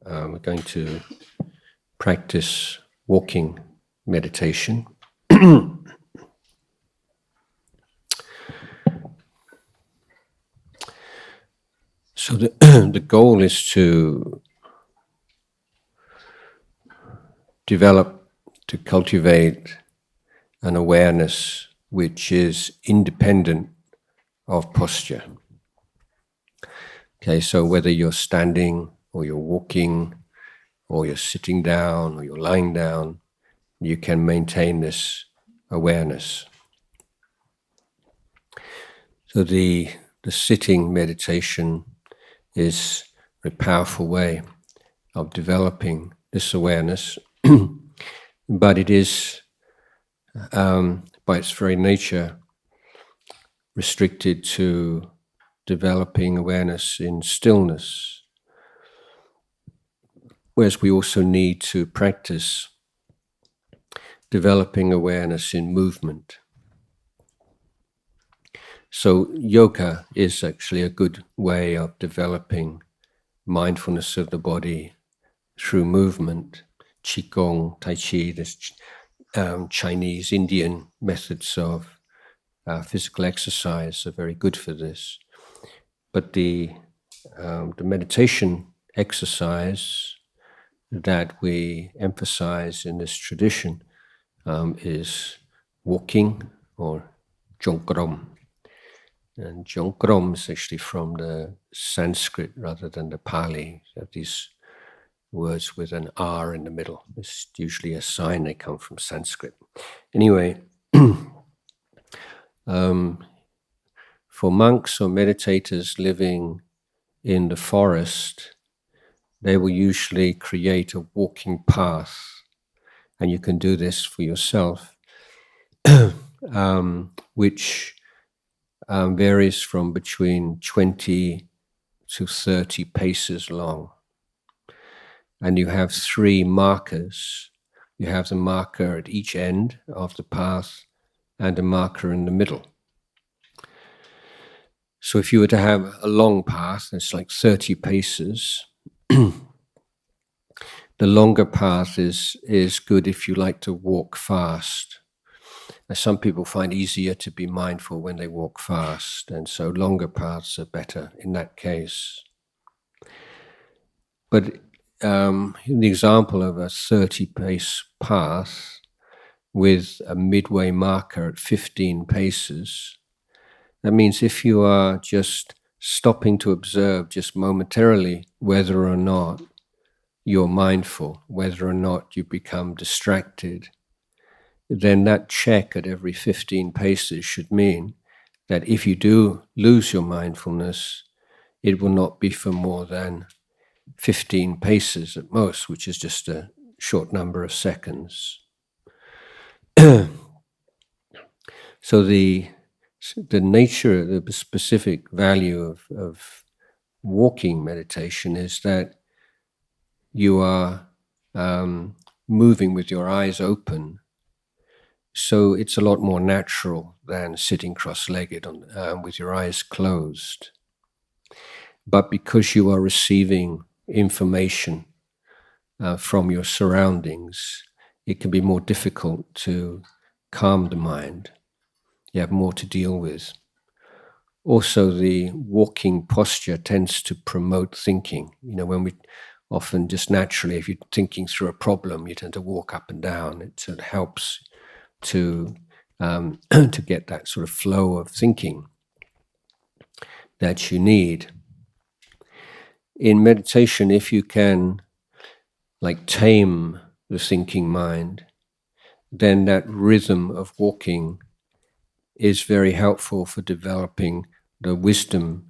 we're going to practice walking meditation. So the goal is to cultivate an awareness which is independent of posture. Okay, so whether you're standing or you're walking or you're sitting down or you're lying down, you can maintain this awareness. So the sitting meditation is a powerful way of developing this awareness, but it is, by its very nature, restricted to developing awareness in stillness, whereas we also need to practice developing awareness in movement. So yoga is actually a good way of developing mindfulness of the body through movement. Qigong, Tai Chi, this Chinese, Indian methods of physical exercise are very good for this. But the meditation exercise that we emphasize in this tradition is walking or Jongkrom. And Jongkrom is actually from the Sanskrit rather than the Pali. So these words with an R in the middle. It's usually a sign they come from Sanskrit. Anyway, for monks or meditators living in the forest, they will usually create a walking path, and you can do this for yourself, which varies from between 20 to 30 paces long. And you have 3 markers. You have the marker at each end of the path and a marker in the middle. So if you were to have a long path, it's like 30 paces. The longer path is good if you like to walk fast. Some people find it easier to be mindful when they walk fast, and so longer paths are better in that case. But in the example of a 30-pace path with a midway marker at 15 paces, that means if you are just stopping to observe just momentarily whether or not you're mindful, whether or not you become distracted, then that check at every 15 paces should mean that if you do lose your mindfulness, it will not be for more than 15 paces at most, which is just a short number of seconds. So the nature, the specific value of walking meditation is that you are moving with your eyes open. So it's a lot more natural than sitting cross-legged with your eyes closed. But because you are receiving information from your surroundings, it can be more difficult to calm the mind. You have more to deal with. Also, the walking posture tends to promote thinking. You know, when we often just naturally, if you're thinking through a problem, you tend to walk up and down. It sort of helps to get that sort of flow of thinking that you need. In meditation, if you can tame the thinking mind, then that rhythm of walking is very helpful for developing the wisdom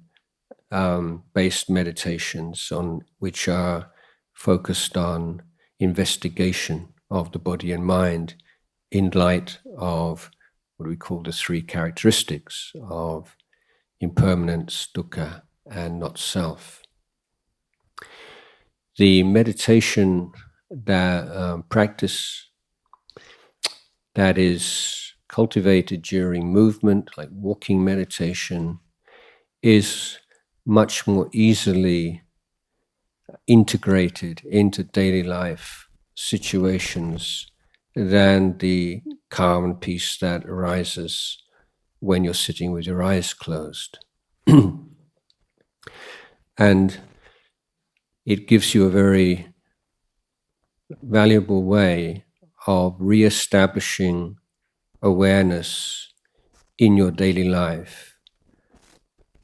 based meditations which are focused on investigation of the body and mind in light of what we call the 3 characteristics of impermanence, dukkha, and not self. The meditation practice that is cultivated during movement, like walking meditation, is much more easily integrated into daily life situations than the calm and peace that arises when you're sitting with your eyes closed. And it gives you a very valuable way of re-establishing awareness in your daily life.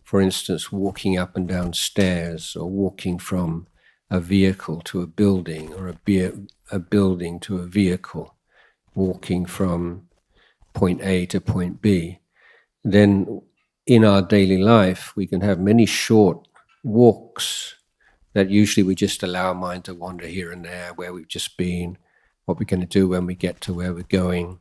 For instance, walking up and down stairs, or walking from a vehicle to a building, or a building to a vehicle, walking from point A to point B. Then in our daily life, we can have many short walks that usually we just allow our mind to wander here and there, where we've just been, what we're going to do when we get to where we're going.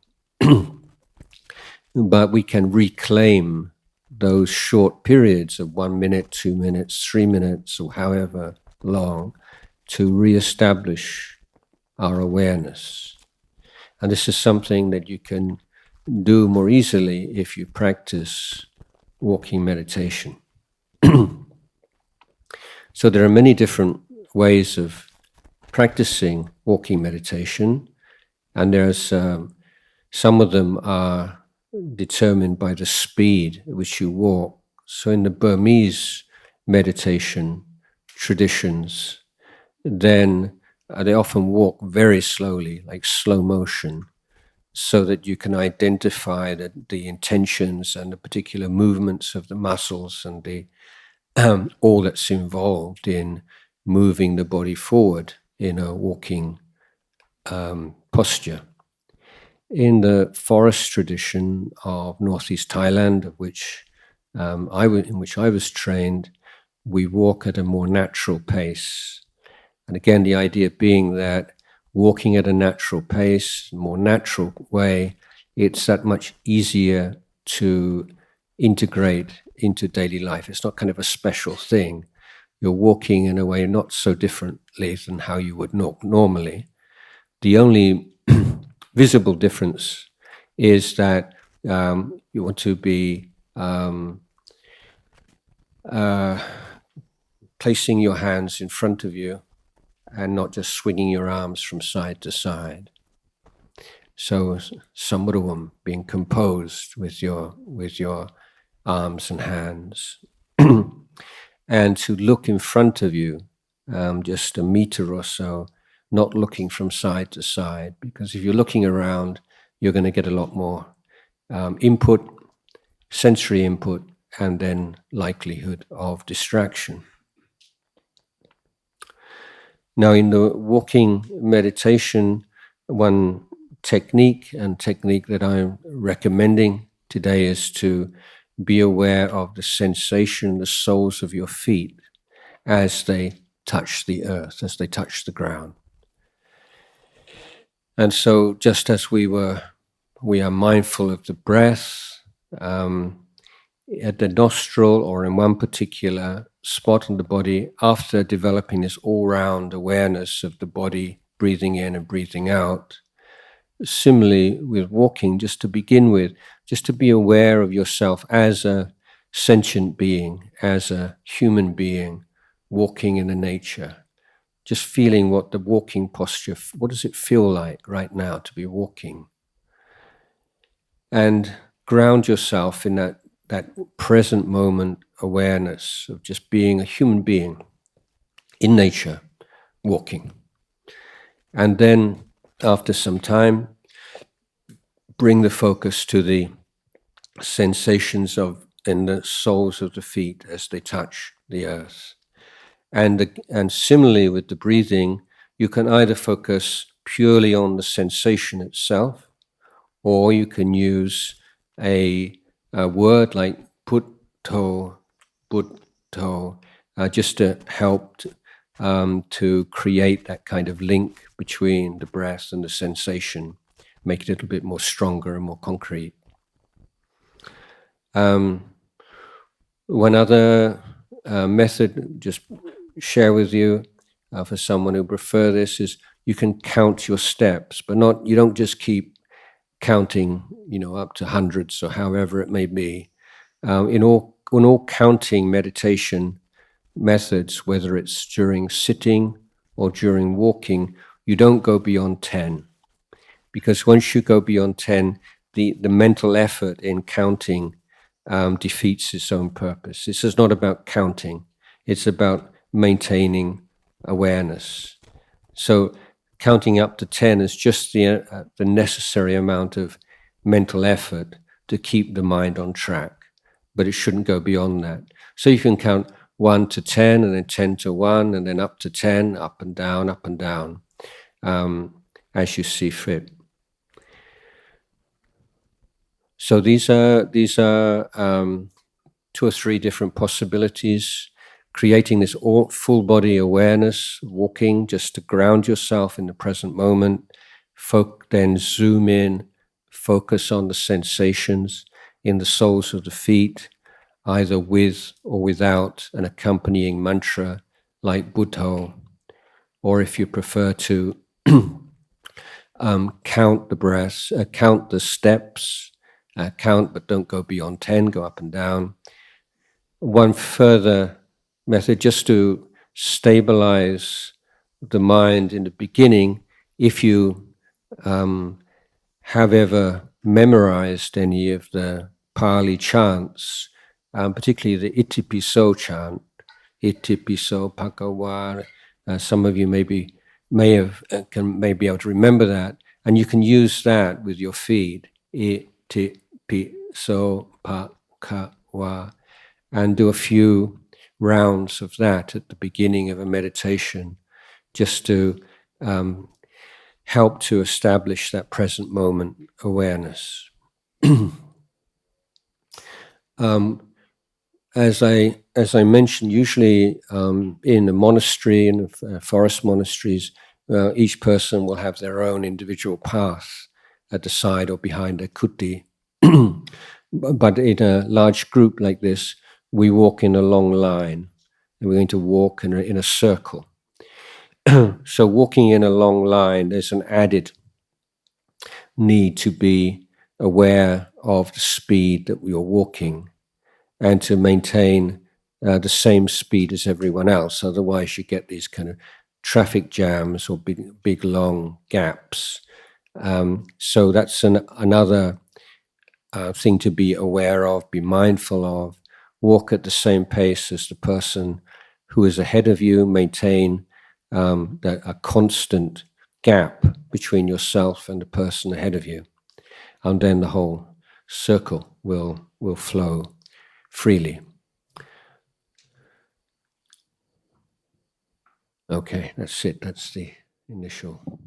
But we can reclaim those short periods of 1 minute, 2 minutes, 3 minutes, or however long, to re-establish our awareness. And this is something that you can do more easily if you practice walking meditation. So there are many different ways of practicing walking meditation, and there's some of them are determined by the speed at which you walk. So in the Burmese meditation traditions, then they often walk very slowly, like slow motion, so that you can identify the intentions and the particular movements of the muscles and the all that's involved in moving the body forward in a walking posture. In the forest tradition of northeast Thailand, in which I was trained, we walk at a more natural pace. And again, the idea being that walking at a natural pace, more natural way, it's that much easier to integrate into daily life. It's not kind of a special thing. You're walking in a way not so differently than how you would normally. The only visible difference is that you want to be placing your hands in front of you and not just swinging your arms from side to side. So samruvam, being composed with your arms and hands. And to look in front of you, just a meter or so, not looking from side to side, because if you're looking around, you're going to get a lot more input, sensory input, and then likelihood of distraction. Now, in the walking meditation, one technique that I'm recommending today is to be aware of the sensation, the soles of your feet as they touch the earth, as they touch the ground. And so just as we are mindful of the breath at the nostril or in one particular spot in the body, after developing this all-round awareness of the body breathing in and breathing out, similarly with walking, just to begin with, just to be aware of yourself as a sentient being, as a human being walking in the nature. Just feeling what the walking posture, what does it feel like right now to be walking? And ground yourself in that present moment awareness of just being a human being in nature, walking. And then after some time, bring the focus to the sensations in the soles of the feet as they touch the earth. And similarly with the breathing, you can either focus purely on the sensation itself, or you can use a word like putto, just to help to create that kind of link between the breath and the sensation, make it a little bit more stronger and more concrete. One other method, just share with you for someone who prefer this, is you can count your steps, but you don't just keep counting, up to hundreds or however it may be. In all counting meditation, methods, whether it's during sitting or during walking, you don't go beyond 10. Because once you go beyond 10, the mental effort in counting defeats its own purpose. This is not about counting. It's about maintaining awareness. So counting up to 10 is just the necessary amount of mental effort to keep the mind on track, but it shouldn't go beyond that. So you can count 1 to 10 and then 10 to 1 and then up to 10, up and down, as you see fit. So these are 2 or 3 different possibilities. Creating this full body awareness, walking just to ground yourself in the present moment. Then zoom in, focus on the sensations in the soles of the feet, either with or without an accompanying mantra like Buddha, or if you prefer to count the breaths, count the steps, count but don't go beyond 10, go up and down. One further method, just to stabilize the mind in the beginning, if you have ever memorized any of the Pali chants, particularly the Itipiso chant, Itipiso Bhagava, some of you may be able to remember that, and you can use that with your feet, Itipiso Bhagava, and do a few rounds of that at the beginning of a meditation, just to help to establish that present moment awareness. As I mentioned, usually in a monastery, in forest monasteries, each person will have their own individual path at the side or behind a kuti. But in a large group like this, we walk in a long line, and we're going to walk in a circle. So walking in a long line, there's an added need to be aware of the speed that we are walking and to maintain the same speed as everyone else. Otherwise, you get these kind of traffic jams or big long gaps. So that's another thing to be aware of, be mindful of. Walk at the same pace as the person who is ahead of you. Maintain a constant gap between yourself and the person ahead of you. And then the whole circle will flow freely. Okay, that's it. That's the initial